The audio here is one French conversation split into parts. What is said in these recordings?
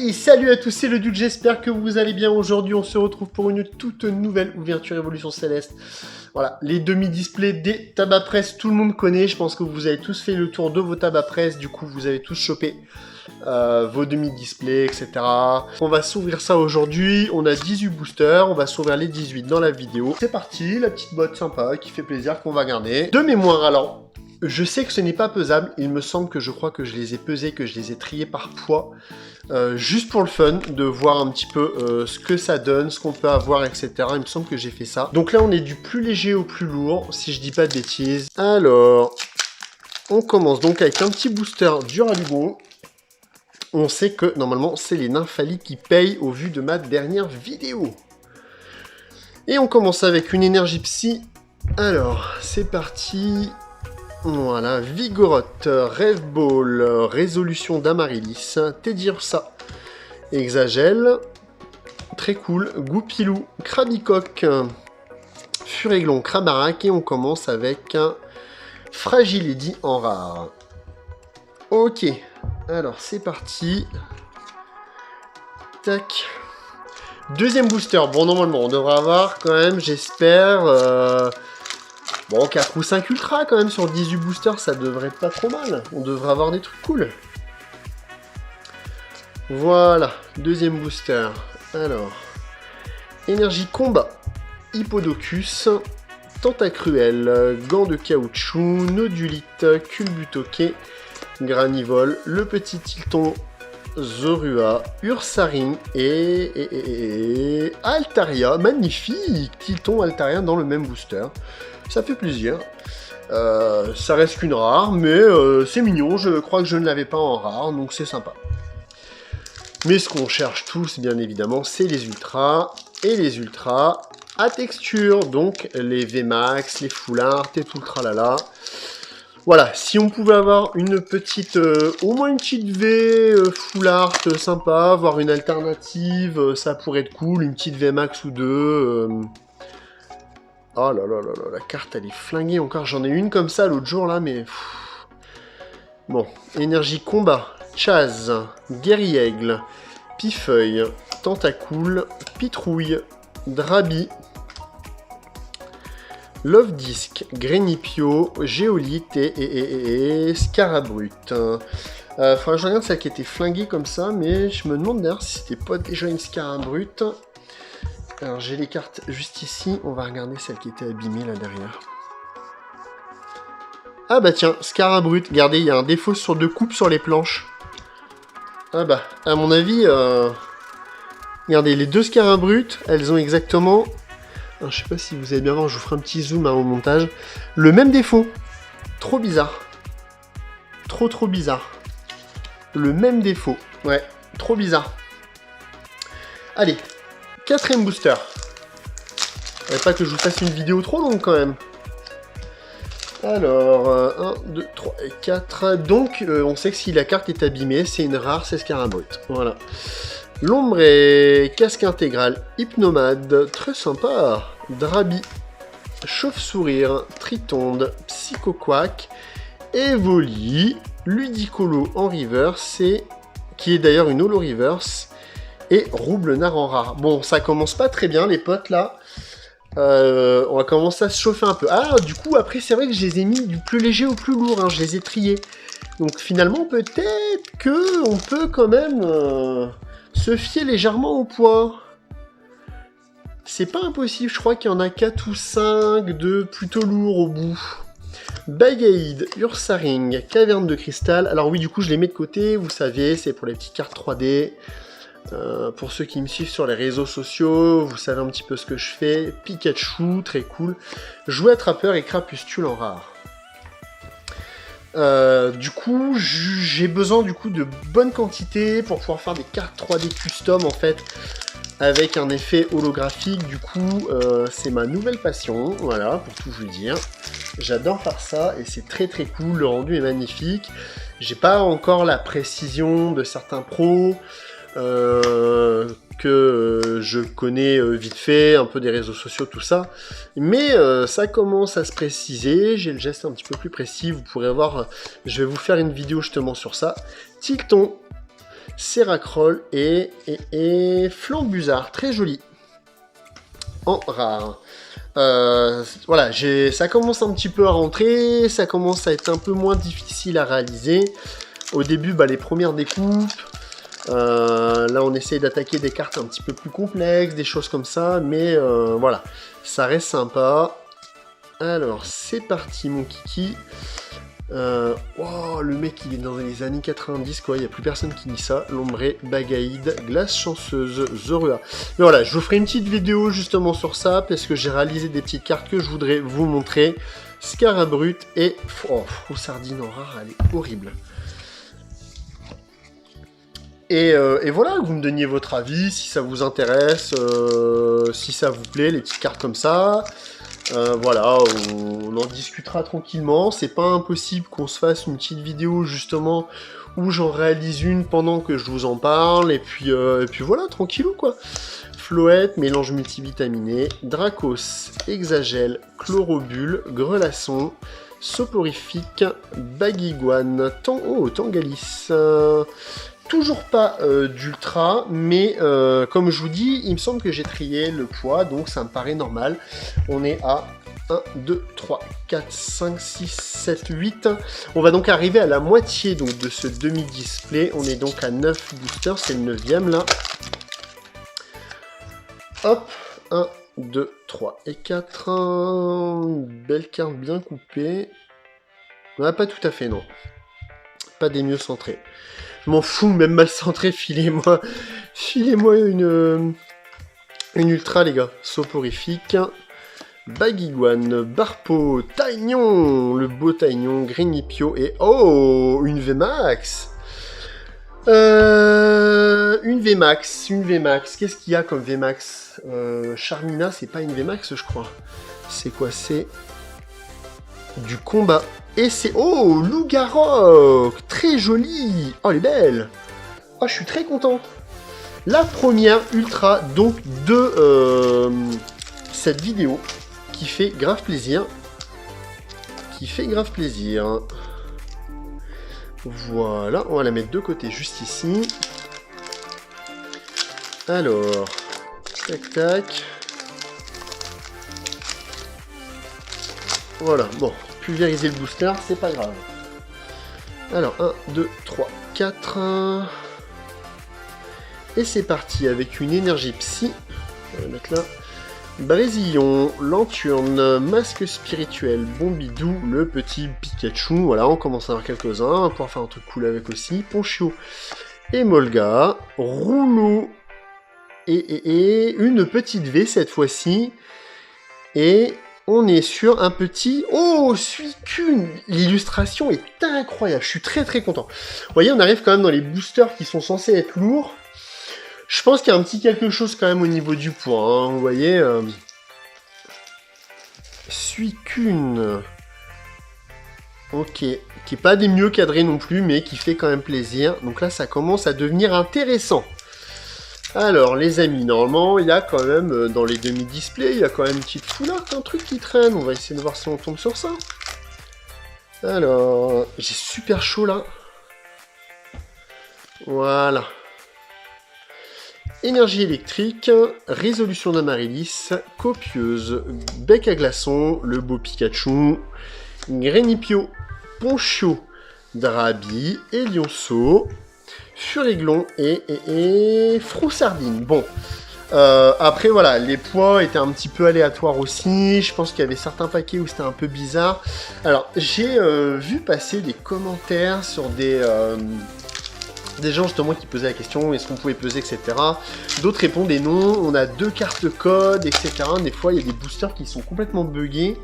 Hey, salut à tous, c'est le Duc, j'espère que vous allez bien. Aujourd'hui, on se retrouve pour une toute nouvelle ouverture Évolution Céleste. Voilà, les demi-displays des tabacs presse, tout le monde connaît. Je pense que vous avez tous fait le tour de vos tabacs presse, du coup, vous avez tous chopé vos demi-displays, etc. On va s'ouvrir ça aujourd'hui. On a 18 boosters, on va s'ouvrir les 18 dans la vidéo. C'est parti, la petite boîte sympa qui fait plaisir qu'on va garder. De mémoire, alors... Je sais que ce n'est pas pesable, il me semble que je crois que je les ai pesés, que je les ai triés par poids, juste pour le fun, de voir un petit peu ce que ça donne, ce qu'on peut avoir, etc. Il me semble que j'ai fait ça. Donc là, on est du plus léger au plus lourd, si je dis pas de bêtises. Alors, on commence donc avec un petit booster Duraludon. On sait que, normalement, c'est les Nymphali qui payent au vu de ma dernière vidéo. Et on commence avec une énergie psy. Alors, c'est parti... Voilà, Vigoroth, Rêve Ball, Résolution d'Amaryllis, Teddiursa, Exagel, très cool, Goupilou, Krabicoque, Furéglon, Krabarak, et on commence avec un Fragiledy en rare. Ok, alors c'est parti. Tac. Deuxième booster, bon normalement on devrait avoir quand même, j'espère... Bon, 4 ou 5 ultras quand même sur 18 boosters, ça devrait être pas trop mal. On devrait avoir des trucs cool. Voilà, deuxième booster. Alors, énergie combat, Hippodocus, Tentacruel, Gant de caoutchouc, Nodulite, Culbutoquet, Granivole, le petit Tilton, Zorua, Ursaring et Altaria. Magnifique, Tilton, Altaria dans le même booster. Ça fait plaisir. Ça reste qu'une rare, mais c'est mignon. Je crois que je ne l'avais pas en rare, donc c'est sympa. Mais ce qu'on cherche tous, bien évidemment, c'est les ultras. Et les ultras à texture, donc les VMAX, les Full Art et tout le tralala. Voilà, si on pouvait avoir une petite, au moins une petite V Full Art sympa, voire une alternative, ça pourrait être cool. Une petite VMAX ou deux... Oh là là là là, la carte elle est flinguée encore, j'en ai une comme ça l'autre jour là, mais... Bon, énergie combat, Chaz, Guerriègle, Pifeuille, Tentacool, Pitrouille, Drabi, Love Disc, Grenipio, Géolite et Scarabrut. Faudrait que je regarde celle qui était flinguée comme ça, mais je me demande d'ailleurs si c'était pas déjà une Scarabrut. Alors j'ai les cartes juste ici, on va regarder celle qui était abîmée là derrière. Ah bah tiens, Scarabrut, regardez, il y a un défaut sur 2 coupes sur les planches. Ah bah, à mon avis, regardez, les 2 Scarabrut, elles ont exactement... Alors, je sais pas si vous allez bien voir, je vous ferai un petit zoom au montage. Le même défaut. Trop bizarre. Trop bizarre. Le même défaut. Ouais, trop bizarre. Allez. 4ème booster. Faudrait pas que je vous fasse une vidéo trop longue quand même. Alors, 1, 2, 3 et 4. Donc, on sait que si la carte est abîmée, c'est une rare, c'est Scarabrut. Voilà. L'ombre, casque intégral, Hypnomade, très sympa. Drabi, Chauve-sourire, Tritonde, Psychoquack, Evoli, Ludicolo en reverse, qui est d'ailleurs une holo reverse. Et Roublenard en rare. Bon, ça commence pas très bien, les potes, là. On va commencer à se chauffer un peu. Ah, du coup, après, c'est vrai que je les ai mis du plus léger au plus lourd. Hein, je les ai triés. Donc, finalement, peut-être que on peut quand même se fier légèrement au poids. C'est pas impossible. Je crois qu'il y en a 4 ou 5 de plutôt lourds au bout. Bagaïd, Ursaring, Caverne de cristal. Alors oui, du coup, je les mets de côté. Vous savez, c'est pour les petites cartes 3D. Pour ceux qui me suivent sur les réseaux sociaux, vous savez un petit peu ce que je fais. Pikachu, très cool. Jouet attrapeur et crapustule en rare. Du coup, j'ai besoin du coup de bonne quantité pour pouvoir faire des cartes 3D custom en fait, avec un effet holographique. Du coup, c'est ma nouvelle passion, voilà, pour tout vous dire. J'adore faire ça et c'est très cool. Le rendu est magnifique. J'ai pas encore la précision de certains pros. Que je connais vite fait, un peu des réseaux sociaux, tout ça. Mais ça commence à se préciser, j'ai le geste un petit peu plus précis, vous pourrez voir, je vais vous faire une vidéo justement sur ça. Tilton, Seracroll et Flambuzard, très joli. En rare. Voilà, ça commence un petit peu à rentrer, ça commence à être un peu moins difficile à réaliser. Au début, les premières découpes, là on essaye d'attaquer des cartes un petit peu plus complexes, des choses comme ça, mais voilà, ça reste sympa. Alors, c'est parti mon kiki. Oh, le mec il est dans les années 90 quoi, il n'y a plus personne qui dit ça. Lombré, Bagaïde, Glace Chanceuse, Zorua. Mais voilà, je vous ferai une petite vidéo justement sur ça, parce que j'ai réalisé des petites cartes que je voudrais vous montrer. Scarabrut et... Oh, Froussardine en rare, elle est horrible. Et voilà, que vous me donniez votre avis, si ça vous intéresse, si ça vous plaît, les petites cartes comme ça. Voilà, on en discutera tranquillement. C'est pas impossible qu'on se fasse une petite vidéo justement où j'en réalise une pendant que je vous en parle. Et puis voilà, tranquillou quoi. Floette, mélange multivitaminé, Dracos, Hexagel, Chlorobule, Grelasson, Soporifique, Baguiguane, Tangalis. Toujours pas d'ultra, mais comme je vous dis, il me semble que j'ai trié le poids, donc ça me paraît normal. On est à 1, 2, 3, 4, 5, 6, 7, 8. On va donc arriver à la moitié donc, de ce demi-display. On est donc à 9 boosters, c'est le 9e là. Hop, 1, 2, 3 et 4. Belle carte bien coupée. Ah, pas tout à fait, non. Pas des mieux centrés. Je m'en fous, même mal centré, filez-moi une ultra, les gars. Soporifique, Baguiguane, Barpo, Taignon, le beau Taignon, Grignypio et... Oh, une VMAX. Une VMAX. Qu'est-ce qu'il y a comme VMAX? Charmina, c'est pas une VMAX, je crois. C'est quoi? C'est du combat. Et c'est... Oh, Loup-Garok, très joli. Oh, elle est belle. Oh, je suis très content. La première ultra, donc, de cette vidéo, qui fait grave plaisir. Voilà, on va la mettre de côté, juste ici. Alors, tac, tac. Voilà, bon. Pulvériser le booster, c'est pas grave. Alors, 1, 2, 3, 4. Et c'est parti avec une énergie psy. On va mettre là. Brésillon, Lanturne, Masque Spirituel, Bombidou, le petit Pikachu. Voilà, on commence à avoir quelques-uns. On va pouvoir faire un truc cool avec aussi. Ponchio et Molga. Rouleau. Et une petite V cette fois-ci. Et... on est sur un petit... Oh, Suicune. L'illustration est incroyable. Je suis très très content. Vous voyez, on arrive quand même dans les boosters qui sont censés être lourds. Je pense qu'il y a un petit quelque chose quand même au niveau du poids. Hein. Vous voyez... Suicune. Ok. Qui est pas des mieux cadrés non plus, mais qui fait quand même plaisir. Donc là, ça commence à devenir intéressant. Alors, les amis, normalement, il y a quand même, dans les demi-displays, il y a quand même une petite foulard, un truc qui traîne. On va essayer de voir si on tombe sur ça. Alors, j'ai super chaud, là. Voilà. Énergie électrique, résolution d'Amaryllis, copieuse, bec à glaçons, le beau Pikachu, Grignypio, Ponchio, Drabi, Lionceau, Furiglon et Froussardine. Bon, après voilà, les poids étaient un petit peu aléatoires aussi. Je pense qu'il y avait certains paquets où c'était un peu bizarre. Alors, j'ai vu passer des commentaires sur des gens justement qui posaient la question, est-ce qu'on pouvait peser, etc. D'autres répondaient non, on a 2 cartes code, etc. Des fois, il y a des boosters qui sont complètement buggés,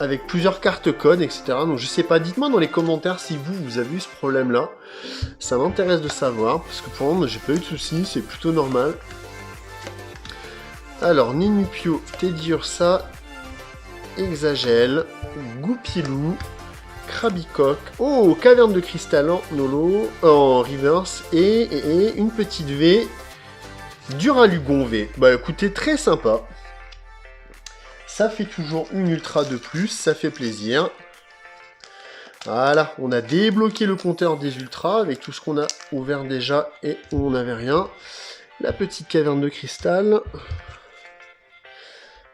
avec plusieurs cartes code, etc. Donc je sais pas, dites-moi dans les commentaires si vous avez eu ce problème-là. Ça m'intéresse de savoir, parce que pour moi, j'ai pas eu de soucis, c'est plutôt normal. Alors, Ninupio, Teddiursa, Hexagel, Goupilou, Krabicoque, oh, Caverne de Cristal en holo, en reverse, et une petite V, Duralugon V. Bah écoutez, très sympa. Ça fait toujours une ultra de plus, ça fait plaisir. Voilà, on a débloqué le compteur des ultras avec tout ce qu'on a ouvert déjà et où on n'avait rien. La petite caverne de cristal.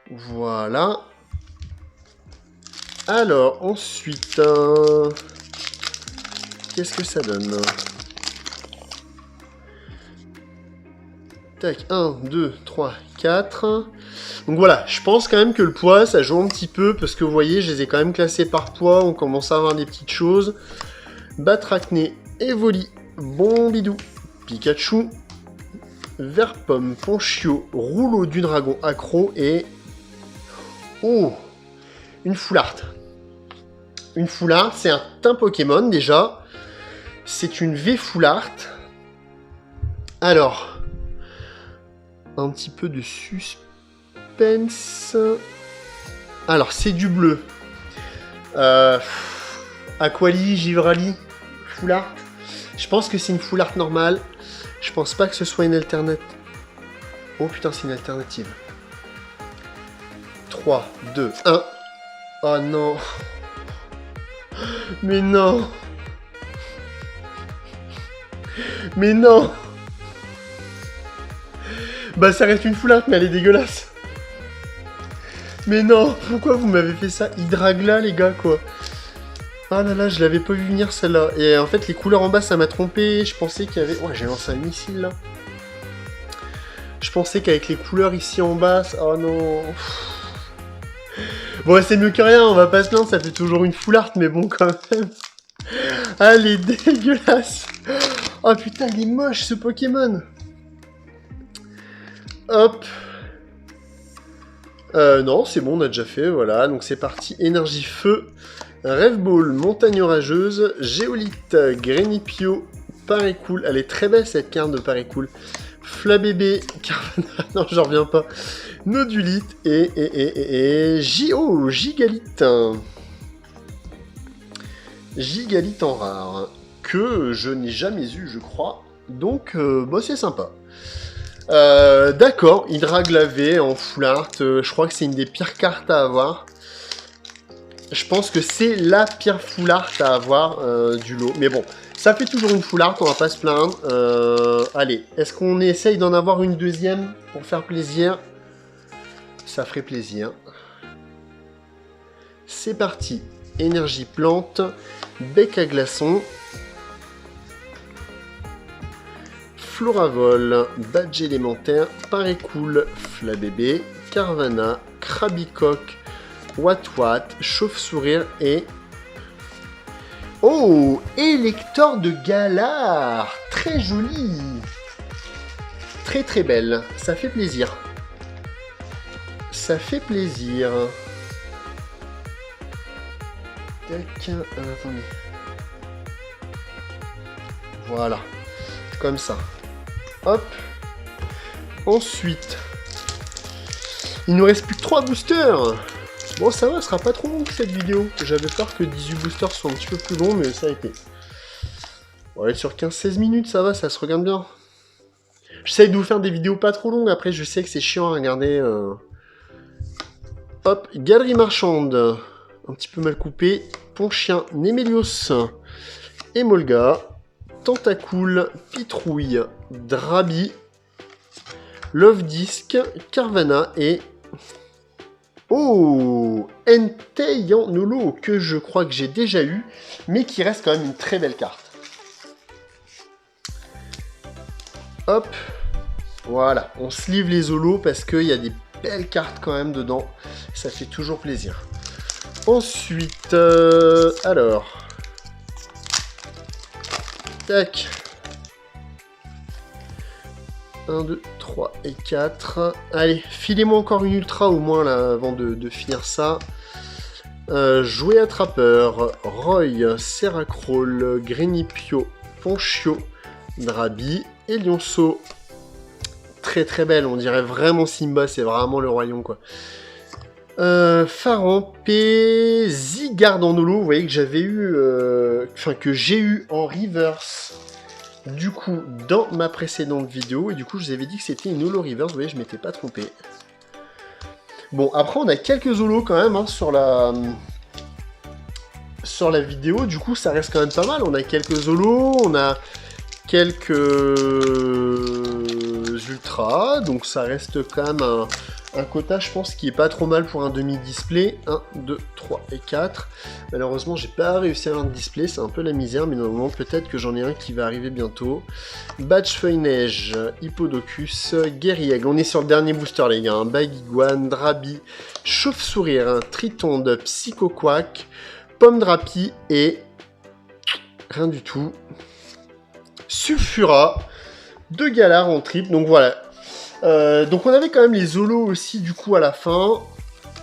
Voilà. Alors, ensuite... qu'est-ce que ça donne? Tac, 1, 2, 3, 4. Donc voilà, je pense quand même que le poids, ça joue un petit peu, parce que vous voyez, je les ai quand même classés par poids, on commence à avoir des petites choses. Batracné, Evoli, Bombidou, Pikachu, Verpomme, Ponchio, Rouleau du Dragon Accro et... Oh, une Foularte. Une Foularte, c'est un Pokémon déjà. C'est une V-Foularte. Alors, un petit peu de suspense. Alors, c'est du bleu. Aquali, Givrali, Foularte. Je pense que c'est une Foularte normale. Je pense pas que ce soit une alternative. Oh putain, c'est une alternative. 3, 2, 1. Oh non. Mais non. Mais non. Bah ça reste une Foularte, mais elle est dégueulasse. Mais non, pourquoi vous m'avez fait ça? Hydragla, les gars, quoi. Ah là là, je l'avais pas vu venir, celle-là. Et en fait, les couleurs en bas, ça m'a trompé. Je pensais qu'il y avait... Ouais, j'ai lancé un missile, là. Je pensais qu'avec les couleurs ici en bas... Oh non. Bon, c'est mieux que rien, on va pas se plaindre, ça fait toujours une Foularte, mais bon, quand même. Ah, elle est dégueulasse. Oh putain, il est moche, ce Pokémon. Hop. Non, c'est bon, on a déjà fait, voilà. Donc c'est parti, énergie feu, Rêve Ball, montagne orageuse, Géolite, Grenipio, Parécool. Elle est très belle cette carte de Parécool. Flabébé, Carvana, non, j'en reviens pas. Nodulite et Gigalite. Gigalite en rare, que je n'ai jamais eu, je crois. Donc, bah, c'est sympa. D'accord, Hydraglavé en Foularte, je crois que c'est une des pires cartes à avoir. Je pense que c'est la pire Foularte à avoir du lot. Mais bon, ça fait toujours une Foularte, on va pas se plaindre. Allez, est-ce qu'on essaye d'en avoir une deuxième pour faire plaisir? Ça ferait plaisir. C'est parti. Énergie plante, bec à glaçon. Floravol, badge élémentaire, Parécool, Flabébé, Carvana, Krabicoque, Watwat, Chauve-sourire et... Oh, Élector de Galar. Très joli. Très très belle. Ça fait plaisir. Ça fait plaisir. Tac, attendez. Voilà. Comme ça. Hop. Ensuite, il nous reste plus que 3 boosters. Bon, ça va, ce sera pas trop long cette vidéo. J'avais peur que 18 boosters soient un petit peu plus longs, mais ça a été. Ouais, sur 15-16 minutes, ça va, ça se regarde bien. J'essaye de vous faire des vidéos pas trop longues. Après, je sais que c'est chiant à regarder. Hop, galerie marchande. Un petit peu mal coupé. Ponchien, Némélios, Emolga. Tentacool, Pitrouille, Drabi, Love Disc, Carvana et... Oh, Entei-en-Nolo, que je crois que j'ai déjà eu, mais qui reste quand même une très belle carte. Hop, voilà, on sleeve les holos parce qu'il y a des belles cartes quand même dedans, ça fait toujours plaisir. Ensuite, alors... Tac. 1, 2, 3 et 4. Allez, filez-moi encore une ultra au moins là avant de finir ça. Jouet attrapeur, Roy, Seracrol, Grenipio, Ponchio, Drabi et Lionceau. Très très belle, on dirait vraiment Simba, c'est vraiment le royaume quoi. Farampé, Zygarde en holo, vous voyez que j'avais eu, que j'ai eu en reverse, du coup, dans ma précédente vidéo, et du coup, je vous avais dit que c'était une holo reverse, vous voyez, je m'étais pas trompé. Bon, après, on a quelques holos quand même, hein, sur la sur la vidéo, du coup ça reste quand même pas mal. On a quelques holos, on a quelques ultras, donc ça reste quand même un quota, je pense, qui est pas trop mal pour un demi-display. 1, 2, 3 et 4. Malheureusement, j'ai pas réussi à avoir de display, c'est un peu la misère, mais normalement, peut-être que j'en ai un qui va arriver bientôt. Badge Feuille Neige, Hippodocus, Guerriègle. On est sur le dernier booster, les gars. Baguiguane, Drabi, Chauve-Sourire, Tritonde, Psychoquack, Pomme Drapi et... rien du tout. Sulfura, 2 Galar en triple, donc voilà. Donc on avait quand même les holos aussi du coup à la fin.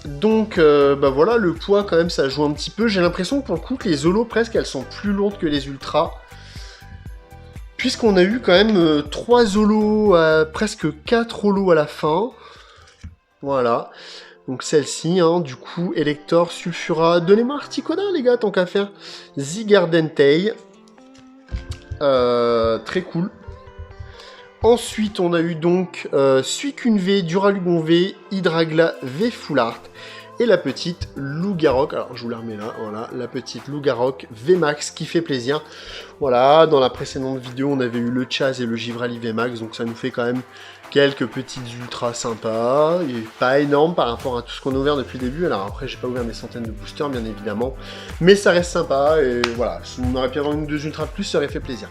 Donc bah voilà, le poids quand même ça joue un petit peu. J'ai l'impression que pour le coup que les holos presque elles sont plus lourdes que les ultras. Puisqu'on a eu quand même 3 holos, presque 4 holos à la fin. Voilà. Donc celle-ci, hein, du coup, Elector, Sulfura. Donnez-moi Articoda les gars, tant qu'à faire. Zigardentei. Très cool. Ensuite, on a eu donc Suicune V, Duralugon V, Hydragla V Full Art et la petite Lougarok. Alors, je vous la remets là, voilà, la petite Lougarok V Max qui fait plaisir. Voilà, dans la précédente vidéo, on avait eu le Chaz et le Givrali V Max, donc ça nous fait quand même quelques petites ultras sympas. Il est pas énorme par rapport à tout ce qu'on a ouvert depuis le début. Alors après, j'ai pas ouvert des centaines de boosters, bien évidemment, mais ça reste sympa et voilà. Si on aurait pu avoir une ou deux ultras de plus, ça aurait fait plaisir.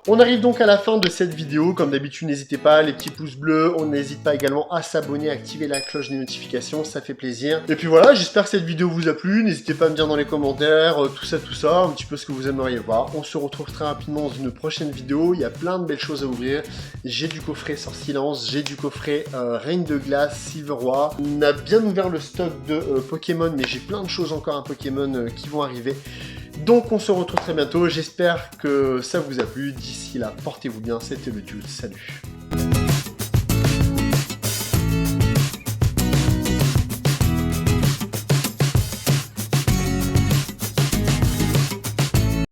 On arrive donc à la fin de cette vidéo. Comme d'habitude, n'hésitez pas, les petits pouces bleus. On n'hésite pas également à s'abonner, à activer la cloche des notifications, ça fait plaisir. Et puis voilà, j'espère que cette vidéo vous a plu. N'hésitez pas à me dire dans les commentaires tout ça, un petit peu ce que vous aimeriez voir. On se retrouve très rapidement dans une prochaine vidéo. Il y a plein de belles choses à ouvrir. J'ai du coffret Sortilence, j'ai du coffret Reine de Glace, Silveroi. On a bien ouvert le stock de Pokémon, mais j'ai plein de choses encore à Pokémon qui vont arriver. Donc on se retrouve très bientôt, j'espère que ça vous a plu, d'ici là portez-vous bien, c'était le Jules, salut.